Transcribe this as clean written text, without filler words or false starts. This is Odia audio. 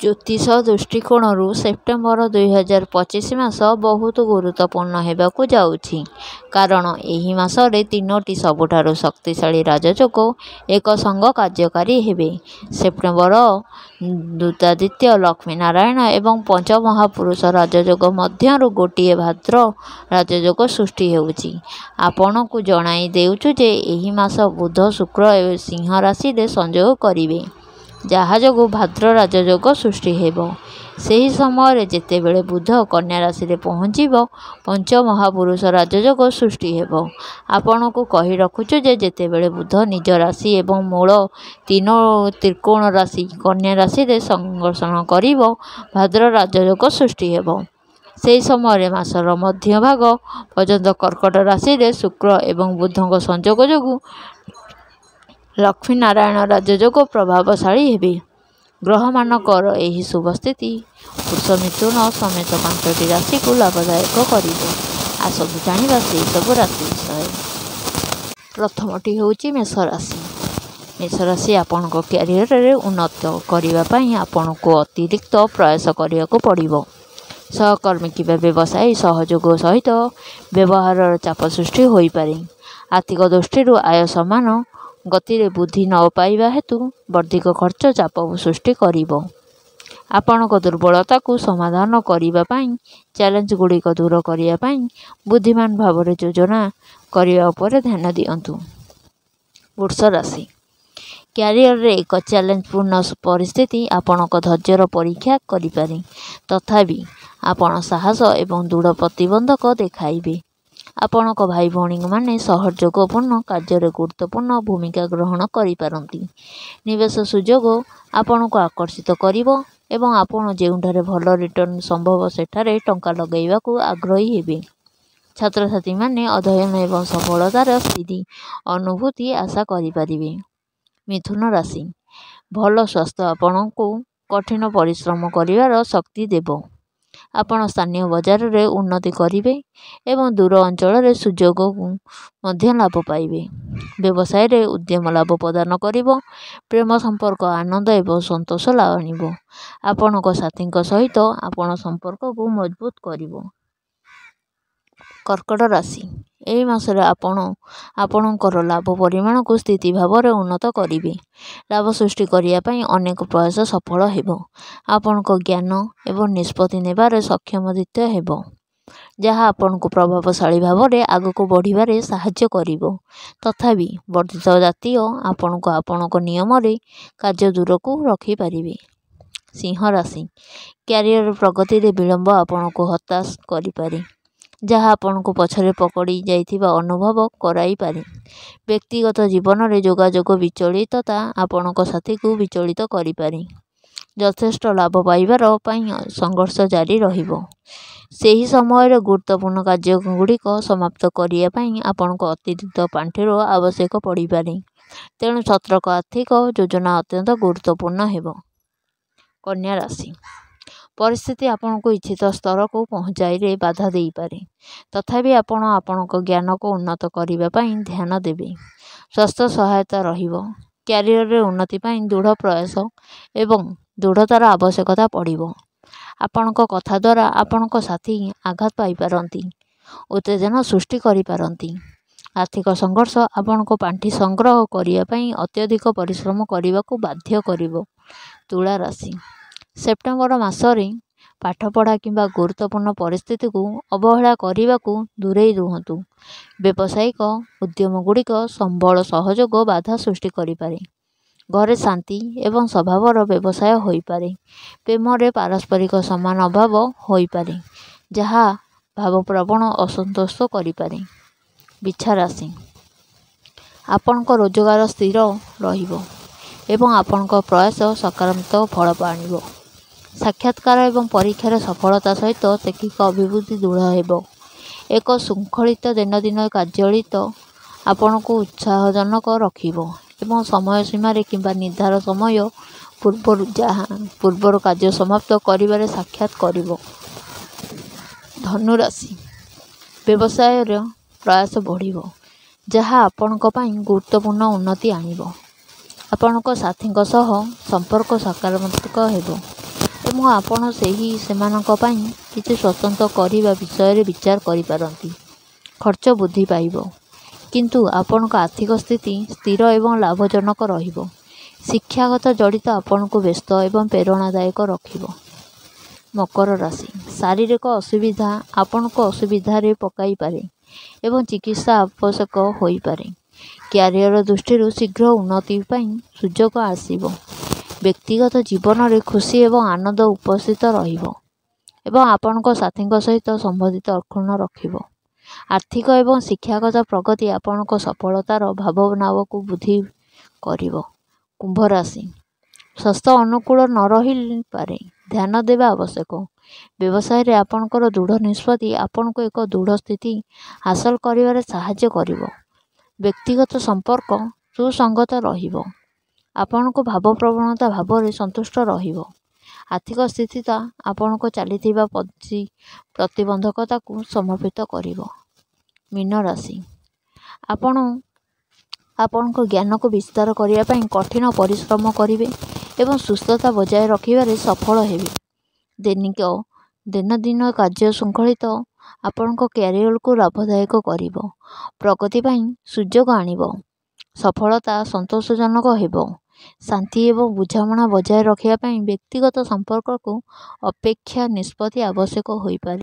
ଜ୍ୟୋତିଷ ଦୃଷ୍ଟିକୋଣରୁ ସେପ୍ଟେମ୍ବର 2025 ମାସ ବହୁତ ଗୁରୁତ୍ୱପୂର୍ଣ୍ଣ ହେବାକୁ ଯାଉଛି। କାରଣ ଏହି ମାସରେ 3ଟି ସବୁଠାରୁ ଶକ୍ତିଶାଳୀ ରାଜଯୋଗ ଏକ ସଙ୍ଗ କାର୍ଯ୍ୟକାରୀ ହେବେ। ସେପ୍ଟେମ୍ବର ଦୂତାଦିତ୍ୟ, ଲକ୍ଷ୍ମୀନାରାୟଣ ଏବଂ ପଞ୍ଚମହାପୁରୁଷ ରାଜଯୋଗ ମଧ୍ୟରୁ ଗୋଟିଏ ଭାଦ୍ର ରାଜଯୋଗ ସୃଷ୍ଟି ହେଉଛି। ଆପଣଙ୍କୁ ଜଣାଇ ଦେଉଛୁ ଯେ ଏହି ମାସ ବୁଧ ଶୁକ୍ର ସିଂହ ରାଶିରେ ସଂଯୋଗ କରିବେ, ଯାହା ଯୋଗୁଁ ଭାଦ୍ର ରାଜଯୋଗ ସୃଷ୍ଟି ହେବ। ସେହି ସମୟରେ ଯେତେବେଳେ ବୁଧ କନ୍ୟା ରାଶିରେ ପହଞ୍ଚିବ, ପଞ୍ଚମହାପୁରୁଷ ରାଜଯୋଗ ସୃଷ୍ଟି ହେବ। ଆପଣଙ୍କୁ କହି ରଖୁଛୁ ଯେ ଯେତେବେଳେ ବୁଧ ନିଜ ରାଶି ଏବଂ ମୂଳ ତ୍ରିକୋଣ ରାଶି କନ୍ୟା ରାଶିରେ ସଂଘର୍ଷଣ କରିବ, ଭାଦ୍ର ରାଜଯୋଗ ସୃଷ୍ଟି ହେବ। ସେହି ସମୟରେ ମାସର ମଧ୍ୟଭାଗ ପର୍ଯ୍ୟନ୍ତ କର୍କଟ ରାଶିରେ ଶୁକ୍ର ଏବଂ ବୁଧଙ୍କ ସଂଯୋଗ ଯୋଗୁଁ ଲକ୍ଷ୍ମୀନାରାୟଣ ରାଜଯୋଗ ପ୍ରଭାବଶାଳୀ ହେବେ। ଗ୍ରହମାନଙ୍କର ଏହି ଶୁଭ ସ୍ଥିତି ବୃଷ, ମିଥୁନ ସମେତ 5ଟି ରାଶିକୁ ଲାଭଦାୟକ କରିବ। ଆସନ୍ତୁ ଜାଣିବା ସେହିସବୁ ରାଶି ବିଷୟରେ। ପ୍ରଥମଟି ହେଉଛି ମେଷ ରାଶି। ମେଷ ରାଶି ଆପଣଙ୍କ କ୍ୟାରିୟରରେ ଉନ୍ନତ କରିବା ପାଇଁ ଆପଣଙ୍କୁ ଅତିରିକ୍ତ ପ୍ରୟାସ କରିବାକୁ ପଡ଼ିବ। ସହକର୍ମୀ କିମ୍ବା ବ୍ୟବସାୟୀ ସହଯୋଗ ସହିତ ବ୍ୟବହାରର ଚାପ ସୃଷ୍ଟି ହୋଇପାରେ। ଆର୍ଥିକ ଦୃଷ୍ଟିରୁ ଆୟ ସମାନ ଗତିରେ ବୃଦ୍ଧି ନ ପାଇବା ହେତୁ ବର୍ଦ୍ଧିତ ଖର୍ଚ୍ଚ ଚାପ ସୃଷ୍ଟି କରିବ। ଆପଣଙ୍କ ଦୁର୍ବଳତାକୁ ସମାଧାନ କରିବା ପାଇଁ, ଚ୍ୟାଲେଞ୍ଜଗୁଡ଼ିକ ଦୂର କରିବା ପାଇଁ ବୁଦ୍ଧିମାନ ଭାବରେ ଯୋଜନା କରିବା ଉପରେ ଧ୍ୟାନ ଦିଅନ୍ତୁ। ବୃଷ ରାଶି। କ୍ୟାରିୟରରେ ଏକ ଚ୍ୟାଲେଞ୍ଜପୂର୍ଣ୍ଣ ପରିସ୍ଥିତି ଆପଣଙ୍କ ଧୈର୍ଯ୍ୟର ପରୀକ୍ଷା କରିପାରେ। ତଥାପି ଆପଣ ସାହସ ଏବଂ ଦୃଢ଼ ପ୍ରତିବନ୍ଧକ ଦେଖାଇବେ। ଆପଣଙ୍କ ଭାଇ ଭଉଣୀମାନେ ସହଯୋଗପୂର୍ଣ୍ଣ କାର୍ଯ୍ୟରେ ଗୁରୁତ୍ୱପୂର୍ଣ୍ଣ ଭୂମିକା ଗ୍ରହଣ କରିପାରନ୍ତି। ନିବେଶ ସୁଯୋଗ ଆପଣଙ୍କୁ ଆକର୍ଷିତ କରିବ ଏବଂ ଆପଣ ଯେଉଁଠାରେ ଭଲ ରିଟର୍ଣ୍ଣ ସମ୍ଭବ ସେଠାରେ ଟଙ୍କା ଲଗାଇବାକୁ ଆଗ୍ରହୀ ହେବେ। ଛାତ୍ରଛାତ୍ରୀମାନେ ଅଧ୍ୟୟନ ଏବଂ ସଫଳତାର ସ୍ଥିର ଅନୁଭୂତି ଆଶା କରିପାରିବେ। ମିଥୁନ ରାଶି। ଭଲ ସ୍ୱାସ୍ଥ୍ୟ ଆପଣଙ୍କୁ କଠିନ ପରିଶ୍ରମ କରିବାର ଶକ୍ତି ଦେବ। ଆପଣ ସ୍ଥାନୀୟ ବଜାରରେ ଉନ୍ନତି କରିବେ ଏବଂ ଦୂର ଅଞ୍ଚଳରେ ସୁଯୋଗକୁ ମଧ୍ୟ ଲାଭ ପାଇବେ। ବ୍ୟବସାୟରେ ଉଦ୍ୟମ ଲାଭ ପ୍ରଦାନ କରିବ। ପ୍ରେମ ସମ୍ପର୍କ ଆନନ୍ଦ ଏବଂ ସନ୍ତୋଷ ଆଣିବ। ଆପଣଙ୍କ ସାଥୀଙ୍କ ସହିତ ଆପଣ ସମ୍ପର୍କକୁ ମଜବୁତ କରିବ। କର୍କଟ ରାଶି। ଏହି ମାସରେ ଆପଣ ଆପଣଙ୍କର ଲାଭ ପରିମାଣକୁ ସ୍ଥିର ଭାବରେ ଉନ୍ନତ କରିବେ। ଲାଭ ସୃଷ୍ଟି କରିବା ପାଇଁ ଅନେକ ପ୍ରୟାସ ସଫଳ ହେବ। ଆପଣଙ୍କ ଜ୍ଞାନ ଏବଂ ନିଷ୍ପତ୍ତି ନେବାରେ ସକ୍ଷମତା ହେବ, ଯାହା ଆପଣଙ୍କୁ ପ୍ରଭାବଶାଳୀ ଭାବରେ ଆଗକୁ ବଢ଼ିବାରେ ସାହାଯ୍ୟ କରିବ। ତଥାପି ବର୍ଦ୍ଧିତ ଜାତୀୟ ଆପଣଙ୍କୁ ଆପଣଙ୍କ ନିୟମରେ କାର୍ଯ୍ୟ ଦୂରକୁ ରଖିପାରିବେ। ସିଂହ ରାଶି। କ୍ୟାରିୟର ପ୍ରଗତିରେ ବିଳମ୍ବ ଆପଣଙ୍କୁ ହତାଶ କରିପାରେ, ଯାହା ଆପଣଙ୍କୁ ପଛରେ ପକଡ଼ି ଯାଇଥିବା ଅନୁଭବ କରାଇପାରେ। ବ୍ୟକ୍ତିଗତ ଜୀବନରେ ଯୋଗାଯୋଗ ବିଚଳିତତା ଆପଣଙ୍କ ସାଥୀକୁ ବିଚଳିତ କରିପାରେ। ଯଥେଷ୍ଟ ଲାଭ ପାଇବା ପାଇଁ ସଂଘର୍ଷ ଜାରି ରହିବ। ସେହି ସମୟରେ ଗୁରୁତ୍ୱପୂର୍ଣ୍ଣ କାର୍ଯ୍ୟଗୁଡ଼ିକ ସମାପ୍ତ କରିବା ପାଇଁ ଆପଣଙ୍କୁ ଅତିରିକ୍ତ ପାଣ୍ଠିର ଆବଶ୍ୟକ ପଡ଼ିପାରେ। ତେଣୁ ସତର୍କ ଆର୍ଥିକ ଯୋଜନା ଅତ୍ୟନ୍ତ ଗୁରୁତ୍ୱପୂର୍ଣ୍ଣ ହେବ। କନ୍ୟା ରାଶି। ପରିସ୍ଥିତି ଆପଣଙ୍କୁ ଇଚ୍ଛିତ ସ୍ତରକୁ ପହଞ୍ଚାଇରେ ବାଧା ଦେଇପାରେ। ତଥାପି ଆପଣ ଆପଣଙ୍କ ଜ୍ଞାନକୁ ଉନ୍ନତ କରିବା ପାଇଁ ଧ୍ୟାନ ଦେବେ। ସ୍ୱାସ୍ଥ୍ୟ ସହାୟତା ରହିବ। କ୍ୟାରିୟରରେ ଉନ୍ନତି ପାଇଁ ଦୃଢ଼ ପ୍ରୟାସ ଏବଂ ଦୃଢ଼ତାର ଆବଶ୍ୟକତା ପଡ଼ିବ। ଆପଣଙ୍କ କଥା ଦ୍ୱାରା ଆପଣଙ୍କ ସାଥୀ ଆଘାତ ପାଇପାରନ୍ତି, ଉତ୍ତେଜନା ସୃଷ୍ଟି କରିପାରନ୍ତି। ଆର୍ଥିକ ସଂଘର୍ଷ ଆପଣଙ୍କୁ ପାଣ୍ଠି ସଂଗ୍ରହ କରିବା ପାଇଁ ଅତ୍ୟଧିକ ପରିଶ୍ରମ କରିବାକୁ ବାଧ୍ୟ କରିବ। ତୁଳା ରାଶି। ସେପ୍ଟେମ୍ବର ମାସରେ ପାଠପଢ଼ା କିମ୍ବା ଗୁରୁତ୍ୱପୂର୍ଣ୍ଣ ପରିସ୍ଥିତିକୁ ଅବହେଳା କରିବାକୁ ଦୂରେଇ ରୁହନ୍ତୁ। ବ୍ୟବସାୟିକ ଉଦ୍ୟମଗୁଡ଼ିକ ସମ୍ବଳ ସହଯୋଗ ବାଧା ସୃଷ୍ଟି କରିପାରେ। ଘରେ ଶାନ୍ତି ଏବଂ ସ୍ୱଭାବର ବ୍ୟବସାୟ ହୋଇପାରେ। ପ୍ରେମରେ ପାରସ୍ପରିକ ସମ୍ମାନ ଅଭାବ ହୋଇପାରେ, ଯାହା ଭାବପ୍ରବଣ ଅସନ୍ତୋଷ କରିପାରେ। ବିଛା ରାଶି। ଆପଣଙ୍କ ରୋଜଗାର ସ୍ଥିର ରହିବ ଏବଂ ଆପଣଙ୍କ ପ୍ରୟାସ ସକାରାତ୍ମକ ଫଳ ଆଣିବ। ସାକ୍ଷାତକାର ଏବଂ ପରୀକ୍ଷାରେ ସଫଳତା ସହିତ ଶୈକ୍ଷିକ ଅଭିବୃଦ୍ଧି ଦୃଢ଼ ହେବ। ଏକ ଶୃଙ୍ଖଳିତ ଦୈନନ୍ଦିନ କାର୍ଯ୍ୟଶୈଳୀ ଆପଣଙ୍କୁ ଉତ୍ସାହଜନକ ରଖିବ ଏବଂ ସମୟ ସୀମାରେ କିମ୍ବା ନିର୍ଦ୍ଧାରିତ ସମୟ ପୂର୍ବରୁ କାର୍ଯ୍ୟ ସମାପ୍ତ କରିବାରେ ସାହାଯ୍ୟ କରିବ। ଧନୁ ରାଶି। ବ୍ୟବସାୟର ପ୍ରୟାସ ବଢ଼ିବ, ଯାହା ଆପଣଙ୍କ ପାଇଁ ଗୁରୁତ୍ୱପୂର୍ଣ୍ଣ ଉନ୍ନତି ଆଣିବ। ଆପଣଙ୍କ ସାଥୀଙ୍କ ସହ ସମ୍ପର୍କ ସକାରାତ୍ମକ ହେବ। ଏବଂ ଆପଣ ସେମାନଙ୍କ ପାଇଁ କିଛି ସ୍ୱତନ୍ତ୍ର କରିବା ବିଷୟରେ ବିଚାର କରିପାରନ୍ତି। ଖର୍ଚ୍ଚ ବୃଦ୍ଧି ପାଇବ, କିନ୍ତୁ ଆପଣଙ୍କ ଆର୍ଥିକ ସ୍ଥିତି ସ୍ଥିର ଏବଂ ଲାଭଜନକ ରହିବ। ଶିକ୍ଷାଗତ ଜଡ଼ିତ ଆପଣଙ୍କୁ ବ୍ୟସ୍ତ ଏବଂ ପ୍ରେରଣାଦାୟକ ରଖିବ। ମକର ରାଶି, ଶାରୀରିକ ଅସୁବିଧା ଆପଣଙ୍କୁ ଅସୁବିଧାରେ ପକାଇପାରେ ଏବଂ ଚିକିତ୍ସା ଆବଶ୍ୟକ ହୋଇପାରେ। କ୍ୟାରିୟର ଦୃଷ୍ଟିରୁ ଶୀଘ୍ର ଉନ୍ନତି ପାଇଁ ସୁଯୋଗ ଆସିବ। ବ୍ୟକ୍ତିଗତ ଜୀବନରେ ଖୁସି ଏବଂ ଆନନ୍ଦ ଉପସ୍ଥିତ ରହିବ ଏବଂ ଆପଣଙ୍କ ସାଥୀଙ୍କ ସହିତ ସମ୍ବନ୍ଧିତ ଅକ୍ଷୁଣ୍ଣ ରଖିବ। ଆର୍ଥିକ ଏବଂ ଶିକ୍ଷାଗତ ପ୍ରଗତି ଆପଣଙ୍କ ସଫଳତାର ଭାବନାକୁ ବୃଦ୍ଧି କରିବ। କୁମ୍ଭ ରାଶି, ସ୍ୱାସ୍ଥ୍ୟ ଅନୁକୂଳ ନ ରହିପାରେ, ଧ୍ୟାନ ଦେବା ଆବଶ୍ୟକ। ବ୍ୟବସାୟରେ ଆପଣଙ୍କର ଦୃଢ଼ ନିଷ୍ପତ୍ତି ଆପଣଙ୍କୁ ଏକ ଦୃଢ଼ ସ୍ଥିତି ହାସଲ କରିବାରେ ସାହାଯ୍ୟ କରିବ। ବ୍ୟକ୍ତିଗତ ସମ୍ପର୍କ ସୁସଙ୍ଗତ ରହିବ। ଆପଣଙ୍କ ଭାବପ୍ରବଣତା ଭାବରେ ସନ୍ତୁଷ୍ଟ ରହିବ। ଆର୍ଥିକ ସ୍ଥିତି ଆପଣଙ୍କ ଚାଲିଥିବା ପ୍ରତିବନ୍ଧକତାକୁ ସମାପ୍ତ କରିବ। ମୀନ ରାଶି, ଆପଣ ଆପଣଙ୍କ ଜ୍ଞାନକୁ ବିସ୍ତାର କରିବା ପାଇଁ କଠିନ ପରିଶ୍ରମ କରିବେ ଏବଂ ସୁସ୍ଥତା ବଜାୟ ରଖିବାରେ ସଫଳ ହେବେ। ଦୈନନ୍ଦିନ କାର୍ଯ୍ୟ ଶୃଙ୍ଖଳିତ ଆପଣଙ୍କ କ୍ୟାରିୟରକୁ ଲାଭଦାୟକ କରିବ। ପ୍ରଗତି ପାଇଁ ସୁଯୋଗ ଆଣିବ। ସଫଳତା ସନ୍ତୋଷଜନକ ହେବ। ଶାନ୍ତି ଏବଂ ବୁଝାମଣା ବଜାୟ ରଖିବା ପାଇଁ ବ୍ୟକ୍ତିଗତ ସମ୍ପର୍କକୁ ଅପେକ୍ଷା ନିଷ୍ପତ୍ତି ଆବଶ୍ୟକ ହୋଇପାରେ।